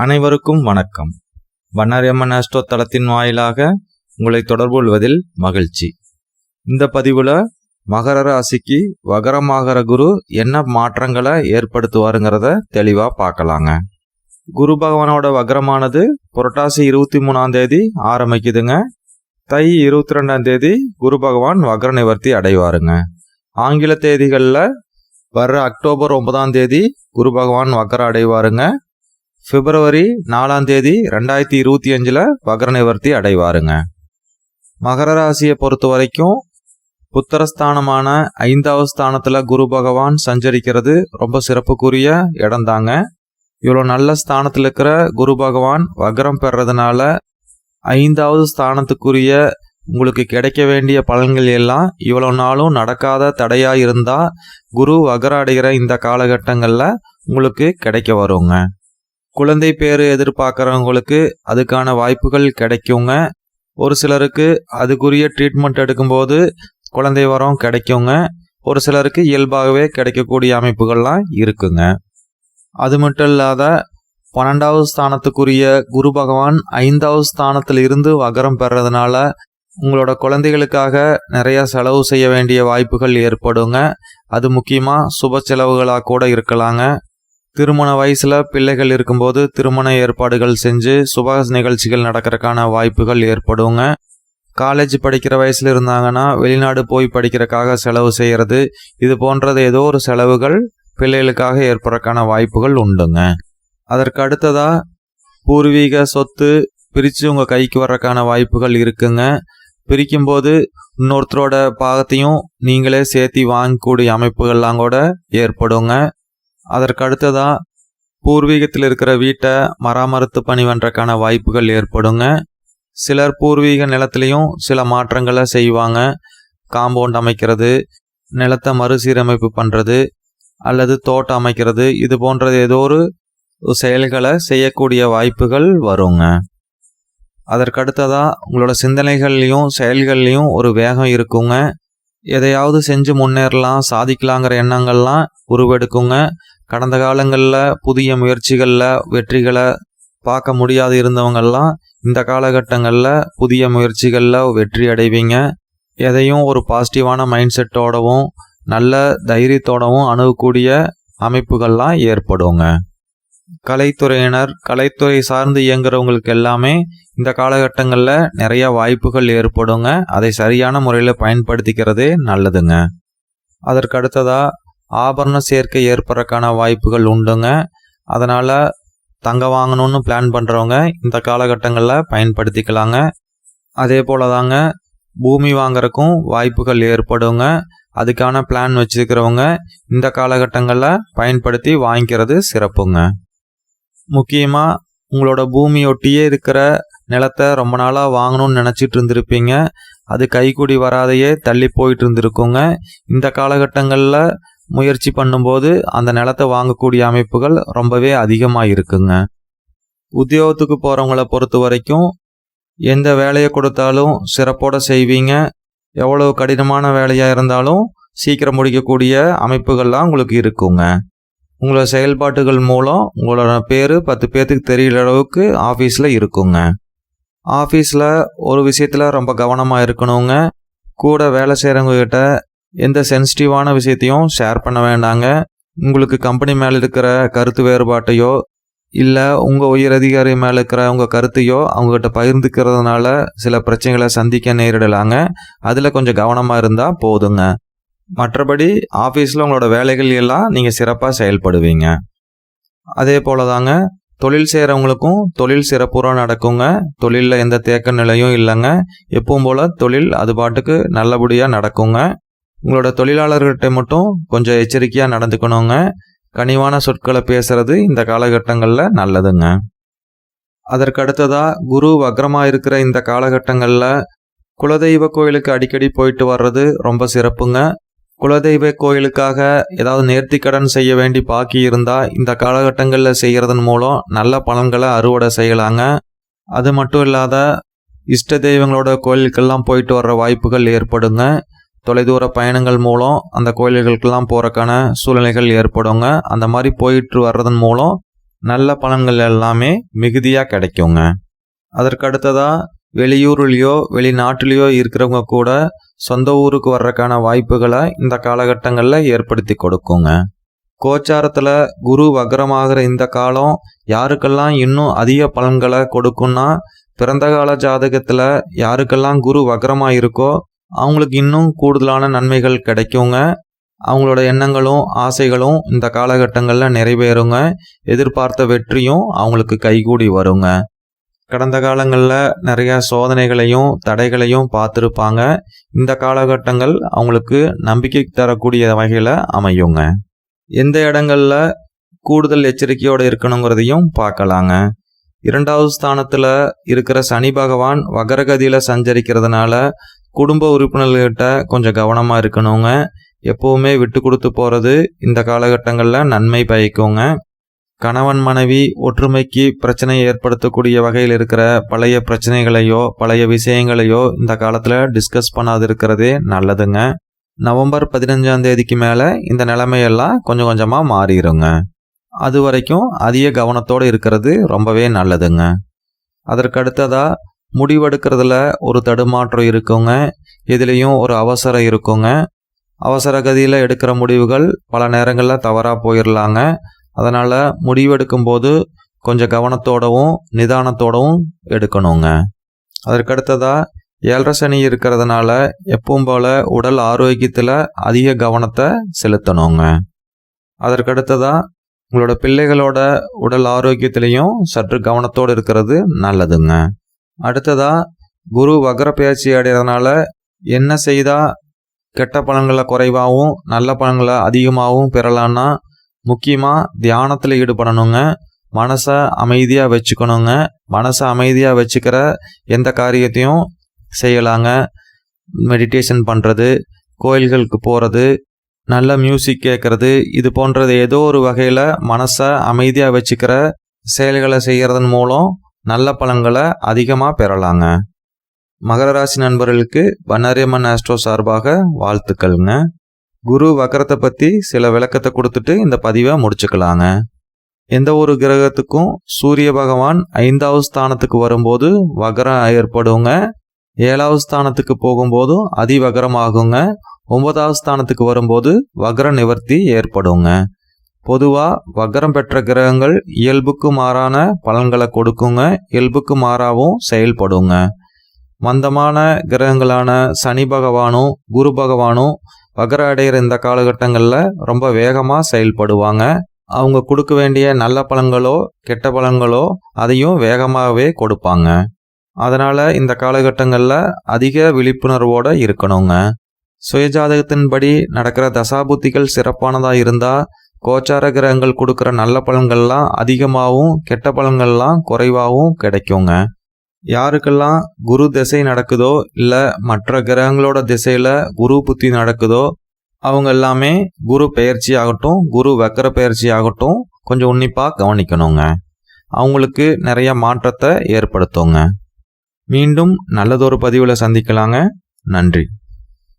அனைவருக்கும் வணக்கம். வண்ணாரியம்மன் ஆஸ்ட்ரோ தளத்தின் வாயிலாக உங்களை தொடர்பு கொள்வதில் மகிழ்ச்சி. இந்த பதிவில் மகர ராசிக்கு வகரமாகற குரு என்ன மாற்றங்களை ஏற்படுத்துவாருங்கிறத தெளிவாக பார்க்கலாங்க. குரு பகவானோட வகரமானது புரட்டாசி 23ஆம் தேதி ஆரம்பிக்குதுங்க. தை 22ஆம் தேதி குரு பகவான் வகர நிவர்த்தி அடைவாருங்க. ஆங்கில தேதிகளில் வர்ற அக்டோபர் 9ஆம் தேதி குரு பகவான் வகர அடைவாருங்க. பிப்ரவரி 4ஆம் தேதி 2025 வகர நிவர்த்தி அடைவாருங்க. மகர ராசியை பொறுத்த வரைக்கும் புத்திரஸ்தானமான 5வது ஸ்தானத்தில் குரு பகவான் சஞ்சரிக்கிறது ரொம்ப சிறப்புக்குரிய இடம்தாங்க. இவ்வளோ நல்ல ஸ்தானத்தில் இருக்கிற குரு பகவான் வகரம் பெறதுனால 5வது ஸ்தானத்துக்குரிய உங்களுக்கு கிடைக்க வேண்டிய பலன்கள் எல்லாம் இவ்வளோ நாளும் நடக்காத தடையாக இருந்தால் குரு வகர அடைகிற இந்த காலகட்டங்களில் உங்களுக்கு கிடைக்க வருங்க. குழந்தை பேர் எதிர்பார்க்குறவங்களுக்கு அதுக்கான வாய்ப்புகள் கிடைக்குங்க. ஒரு சிலருக்கு அதுக்குரிய ட்ரீட்மெண்ட் எடுக்கும்போது குழந்தை வரம் கிடைக்குங்க. ஒரு சிலருக்கு இயல்பாகவே கிடைக்கக்கூடிய அமைப்புகள்லாம் இருக்குங்க. அது மட்டும் இல்லாத 12வது ஸ்தானத்துக்குரிய குரு பகவான் 5வது ஸ்தானத்தில் இருந்து வகரம் பெறதுனால உங்களோட குழந்தைகளுக்காக நிறைய செலவு செய்ய வேண்டிய வாய்ப்புகள் ஏற்படுங்க. அது முக்கியமாக சுப செலவுகளாக கூட இருக்கலாங்க. திருமண வயசில் பிள்ளைகள் இருக்கும்போது திருமண ஏற்பாடுகள் செஞ்சு சுப நிகழ்ச்சிகள் நடக்கிறதுக்கான வாய்ப்புகள் ஏற்படுங்க. காலேஜ் படிக்கிற வயசில் இருந்தாங்கன்னா வெளிநாடு போய் படிக்கிறதுக்காக செலவு செய்கிறது, இது போன்றது ஏதோ ஒரு செலவுகள் பிள்ளைகளுக்காக ஏற்படுறதுக்கான வாய்ப்புகள் உண்டுங்க. அதற்கு அடுத்ததாக பூர்வீக சொத்து பிரித்து உங்கள் கைக்கு வர்றதுக்கான வாய்ப்புகள் இருக்குங்க. பிரிக்கும்போது இன்னொருத்தரோட பாகத்தையும் நீங்களே சேர்த்தி வாங்கக்கூடிய அமைப்புகள்லாம் கூட ஏற்படுங்க. அதற்கு அடுத்ததாக பூர்வீகத்தில் இருக்கிற வீட்டை மராமத்து பணி பண்ணுறதுக்கான வாய்ப்புகள் ஏற்படுங்க. சிலர் பூர்வீக நிலத்திலையும் சில மாற்றங்களை செய்வாங்க. காம்பவுண்ட் அமைக்கிறது, நிலத்தை மறுசீரமைப்பு பண்ணுறது அல்லது தோட்டம் அமைக்கிறது, இது போன்ற ஏதோ ஒரு செயல்களை செய்யக்கூடிய வாய்ப்புகள் வருங்க. அதற்கு அடுத்ததாக உங்களோட சிந்தனைகள்லையும் செயல்கள்லையும் ஒரு வேகம் இருக்குங்க. எதையாவது செஞ்சு முன்னேறலாம், சாதிக்கலாங்கிற எண்ணங்கள்லாம் உருவெடுக்குங்க. கடந்த காலங்களில் புதிய முயற்சிகளில் வெற்றிகளை பார்க்க முடியாது இருந்தவங்கள்லாம் இந்த காலகட்டங்களில் புதிய முயற்சிகளில் வெற்றி அடைவீங்க. எதையும் ஒரு பாசிட்டிவான மைண்ட் செட்டோடவும் நல்ல தைரியத்தோடவும் அணுகக்கூடிய அமைப்புகள்லாம் ஏற்படுங்க. கலைத்துறையினர், கலைத்துறை சார்ந்து இயங்குறவங்களுக்கு எல்லாமே இந்த காலகட்டங்களில் நிறைய வாய்ப்புகள் ஏற்படுங்க. அதை சரியான முறையில் பயன்படுத்திக்கிறதே நல்லதுங்க. அதற்கு அடுத்ததாக ஆபரண சேர்க்கை ஏற்படுறதுக்கான வாய்ப்புகள் உண்டுங்க. அதனால் தங்கம் வாங்கணும்னு பிளான் பண்ணுறவங்க இந்த காலகட்டங்களில் பயன்படுத்திக்கலாங்க. அதே போல் தாங்க பூமி வாங்குறதுக்கும் வாய்ப்புகள் ஏற்படுங்க. அதுக்கான பிளான் வச்சுருக்கிறவங்க இந்த காலகட்டங்களில் பயன்படுத்தி வாங்கிக்கிறது சிறப்புங்க. முக்கியமாக உங்களோட பூமியொட்டியே இருக்கிற நிலத்தை ரொம்ப நாளாக வாங்கணும்னு நினச்சிட்டு இருந்திருப்பீங்க. அது கைக்கூடி வராதையே தள்ளி போயிட்டு இருந்திருக்குங்க. இந்த காலகட்டங்களில் முயற்சி பண்ணும்போது அந்த நிலத்தை வாங்கக்கூடிய அமைப்புகள் ரொம்பவே அதிகமாக இருக்குங்க. உத்தியோகத்துக்கு போகிறவங்கள பொறுத்த வரைக்கும் எந்த வேலையை கொடுத்தாலும் சிறப்போடு செய்வீங்க. எவ்வளவு கடினமான வேலையாக இருந்தாலும் சீக்கிரம் முடிக்கக்கூடிய அமைப்புகள்லாம் உங்களுக்கு இருக்குங்க. உங்களோட செயல்பாட்டுகள் மூலம் உங்களோட பேர் 10 பேர்த்துக்கு தெரியற அளவுக்கு ஆஃபீஸில் இருக்குங்க. ஆஃபீஸில் ஒரு விஷயத்தில் ரொம்ப கவனமாக இருக்கணுங்க. கூட வேலை செய்கிறவங்க கிட்ட எந்த சென்சிட்டிவான விஷயத்தையும் ஷேர் பண்ண வேண்டாங்க. உங்களுக்கு கம்பெனி மேலே இருக்கிற கருத்து வேறுபாட்டையோ இல்லை உங்கள் உயர் அதிகாரி மேலே இருக்கிற உங்கள் கருத்தையோ அவங்ககிட்ட பகிர்ந்துக்கிறதுனால சில பிரச்சனைகளை சந்திக்க நேரிடலாங்க. அதில் கொஞ்சம் கவனமாக இருந்தால் போதுங்க. மற்றபடி ஆஃபீஸில் உங்களோட வேலைகள் எல்லாம் நீங்கள் சிறப்பாக செயல்படுவீங்க. அதே போல் தாங்க தொழில் செய்கிறவங்களுக்கும் தொழில் சிறப்புற நடக்குங்க. தொழிலில் எந்த தேக்க நிலையும் இல்லைங்க. எப்பவும் போல் தொழில் அது பாட்டுக்கு நல்லபடியாக நடக்குங்க. உங்களோட தொழிலாளர்கிட்ட மட்டும் கொஞ்சம் எச்சரிக்கையாக நடந்துக்கணுங்க. கனிவான சொற்களை பேசுறது இந்த காலகட்டங்களில் நல்லதுங்க. அதற்கு அடுத்ததாக குரு வக்ரமாக இருக்கிற இந்த காலகட்டங்களில் குலதெய்வ கோயிலுக்கு அடிக்கடி போயிட்டு வர்றது ரொம்ப சிறப்புங்க. குலதெய்வ கோயிலுக்காக ஏதாவது நேர்த்திக்கடன் செய்ய வேண்டி பாக்கி இருந்தால் இந்த காலகட்டங்களில் செய்கிறதன் மூலம் நல்ல பலன்களை அறுவடை செய்யலாங்க. அது மட்டும் இல்லாத இஷ்ட தெய்வங்களோட கோயிலுக்கெல்லாம் போயிட்டு வர்ற வாய்ப்புகள் ஏற்படுங்க. தொலைதூர பயணங்கள் மூலம் அந்த கோயில்களுக்கெல்லாம் போகிறக்கான சூழ்நிலைகள் ஏற்படுங்க. அந்த மாதிரி போயிட்டு வர்றதன் மூலம் நல்ல பலன்கள் எல்லாமே மிகுதியாக கிடைக்குங்க. அதற்கு அடுத்ததாக வெளியூர்லேயோ வெளிநாட்டிலேயோ இருக்கிறவங்க கூட சொந்த ஊருக்கு வர்றதுக்கான வாய்ப்புகளை இந்த காலகட்டங்களில் ஏற்படுத்தி கொடுக்குங்க. கோச்சாரத்தில் குரு வக்ரமாகிற இந்த காலம் யாருக்கெல்லாம் இன்னும் அதிக பலன்களை கொடுக்குன்னா, பிறந்த கால ஜாதகத்தில் யாருக்கெல்லாம் குரு வக்ரமாக இருக்கோ அவங்களுக்கு இன்னும் கூடுதலான நன்மைகள் கிடைக்குங்க. அவங்களோட எண்ணங்களும் ஆசைகளும் இந்த காலகட்டங்களில் நிறைவேறுங்க. எதிர்பார்த்த வெற்றியும் அவங்களுக்கு கைகூடி வருங்க. கடந்த காலங்களில் நிறையா சோதனைகளையும் தடைகளையும் பார்த்துருப்பாங்க. இந்த காலகட்டங்கள் அவங்களுக்கு நம்பிக்கை தரக்கூடிய வகையில் அமையுங்க. எந்த இடங்களில் கூடுதல் எச்சரிக்கையோடு இருக்கணுங்கிறதையும் பார்க்கலாங்க. 2வது ஸ்தானத்தில் இருக்கிற சனி பகவான் வகரகதியில் சஞ்சரிக்கிறதுனால குடும்ப உறுப்பினர்கள்கிட்ட கொஞ்சம் கவனமாக இருக்கணுங்க. எப்போவுமே விட்டு கொடுத்து போகிறது இந்த காலகட்டங்களில் நன்மை பயக்குங்க. கணவன் மனைவி ஒற்றுமைக்கு பிரச்சனையை ஏற்படுத்தக்கூடிய வகையில் இருக்கிற பழைய பிரச்சனைகளையோ பழைய விஷயங்களையோ இந்த காலத்தில் டிஸ்கஸ் பண்ணாது இருக்கிறதே நல்லதுங்க. நவம்பர் 15ஆம் தேதிக்கு மேலே இந்த நிலைமையெல்லாம் கொஞ்சம் கொஞ்சமாக மாறிடுங்க. அது வரைக்கும் அதிக கவனத்தோடு இருக்கிறது ரொம்பவே நல்லதுங்க. அதற்கு அடுத்ததாக முடிவெடுக்கிறதுல ஒரு தடுமாற்றம் இருக்குங்க. இதுலேயும் ஒரு அவசரம் இருக்குங்க. அவசர கதியில் எடுக்கிற முடிவுகள் பல நேரங்களில் தவறாக போயிடலாங்க. அதனால் முடிவெடுக்கும்போது கொஞ்சம் கவனத்தோடவும் நிதானத்தோடவும் எடுக்கணுங்க. அதற்கடுத்ததாக 7.5 சனி இருக்கிறதுனால எப்பவும் போல் உடல் ஆரோக்கியத்தில் அதிக கவனத்தை செலுத்தணுங்க. அதற்கடுத்ததாக உங்களோட பிள்ளைகளோட உடல் ஆரோக்கியத்திலையும் சற்று கவனத்தோடு இருக்கிறது நல்லதுங்க. அடுத்ததாக குரு வக்ர பயிற்சி அடைகிறதுனால என்ன செய்தால் கெட்ட பலன்களை குறைவாகவும் நல்ல பலன்களை அதிகமாகவும் பெறலான்னா, முக்கியமாக தியானத்தில் ஈடுபடணுங்க. மனசை அமைதியாக வச்சுக்கணுங்க. மனசை அமைதியாக வச்சுக்கிற எந்த காரியத்தையும் செய்யலாங்க. மெடிடேஷன் பண்ணுறது, கோயில்களுக்கு போகிறது, நல்ல மியூசிக் கேட்குறது, இது போன்றது ஏதோ ஒரு வகையில் மனசை அமைதியாக வச்சுக்கிற செயல்களை செய்கிறதன் மூலம் நல்ல பலன்களை அதிகமாக பெறலாங்க. மகர ராசி நண்பர்களுக்கு பண்ணாரியம்மன் ஆஸ்ட்ரோ சார்பாக வாழ்த்துக்கள்ங்க. குரு வக்ரத்தை பற்றி சில விளக்கத்தை கொடுத்துட்டு இந்த பதிவை முடிச்சுக்கலாங்க. எந்த ஒரு கிரகத்துக்கும் சூரிய பகவான் 5வது ஸ்தானத்துக்கு வரும்போது வக்ரம் ஏற்படுங்க. 7வது ஸ்தானத்துக்கு போகும்போதும் அதிவக்ரமாகுங்க. 9வது ஸ்தானத்துக்கு வரும்போது வக்ர நிவர்த்தி ஏற்படுங்க. பொதுவாக வக்ரம் பெற்ற கிரகங்கள் இயல்புக்கு மாறான பலன்களை கொடுக்குங்க. இயல்புக்கு மாறாகவும் செயல்படுங்க. மந்தமான கிரகங்களான சனி பகவானும் குரு பகவானும் வக்ர அடைகிற இந்த காலகட்டங்களில் ரொம்ப வேகமாக செயல்படுவாங்க. அவங்க கொடுக்க வேண்டிய நல்ல பலன்களோ கெட்ட பலன்களோ அதையும் வேகமாகவே கொடுப்பாங்க. அதனால் இந்த காலகட்டங்களில் அதிக விழிப்புணர்வோடு இருக்கணுங்க. சுயஜாதகத்தின்படி நடக்கிற தசாபுத்திகள் சிறப்பானதாக இருந்தால் கோச்சார கிரகங்கள் கொடுக்குற நல்ல பலன்கள்லாம் அதிகமாகவும் கெட்ட பலன்கள்லாம் குறைவாகவும் கிடைக்குங்க. யாருக்கெல்லாம் குரு திசை நடக்குதோ இல்லை மற்ற கிரகங்களோட திசையில் குரு புத்தி நடக்குதோ அவங்க எல்லாமே குரு பெயர்ச்சி ஆகட்டும் குரு வக்ர பெயர்ச்சி ஆகட்டும் கொஞ்சம் உன்னிப்பாக கவனிக்கணுங்க. அவங்களுக்கு நிறைய மாற்றத்தை ஏற்படுத்துங்க. மீண்டும் நல்லதொரு பதிவில் சந்திக்கலாங்க. நன்றி.